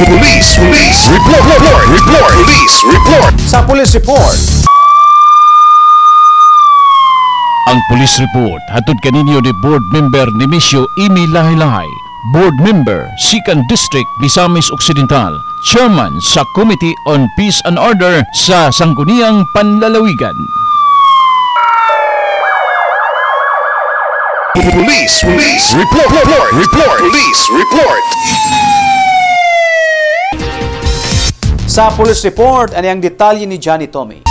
Police report. Police report. Sa Police Report. Ang Police Report hatod kaninyo ni Board Member Nemesio Imi Lahi-Lahi, Board Member, 2nd District, Misamis Occidental, Chairman sa Committee on Peace and Order sa Sangguniang Panlalawigan. Police report. Police report. Sa Police Report, ano ang detalye ni Johnny Tommy?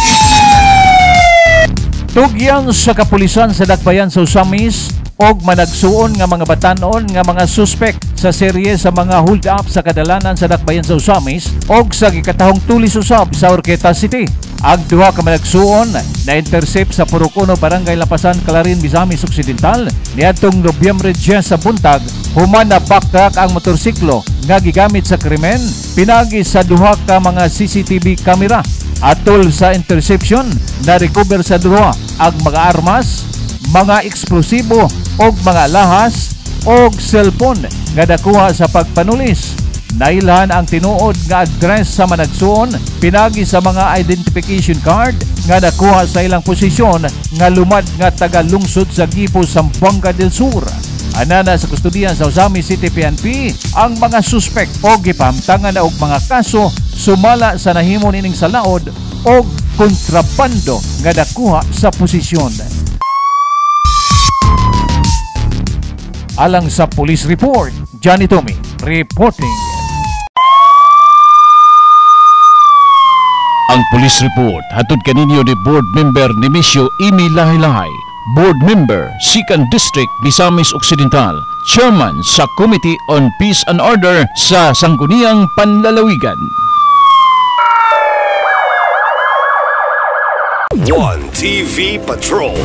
Tugyang sa kapulisan sa Dakbayan sa Usamis og managsuon nga mga batanon nga mga suspek sa serye sa mga hold up sa kadalanan sa Dakbayan sa Usamis og sa gikatahong tulis usab sa Orqueta City. Ang duha ka managsuon na intercept sa Purok 1 Barangay Lapasan, Calarin, Misamis Occidental niadtong Nobyembre 10 sa buntag. Human na backtrack ang motorsiklo nga gigamit sa krimen pinagi sa duha ka mga CCTV camera. Atol sa interception, na-recover sa duha ang mga armas, mga eksplosibo og mga lahas og cellphone nga nakuha sa pagpanulis. Nailan ang tinuod nga address sa managsuon pinagi sa mga identification card nga nakuha sa ilang posisyon nga lumad nga taga-lungsod sa Gipo, Zamboanga del Sur. Anana sa kustudiyan sa Usamis City PNP ang mga suspect o gipamtangan na og mga kaso sumala sa nahimo nining salaod o kontrabando nga nakuha sa posisyon. Alang sa Police Report, Johnny Tommy reporting. Ang Police Report hatod kaninyo ni Board Member Nemesio Imi Lahi-Lahi, Board Member, 2nd District, Misamis Occidental, Chairman sa Committee on Peace and Order sa Sangguniang Panlalawigan. 1 TV Patrol.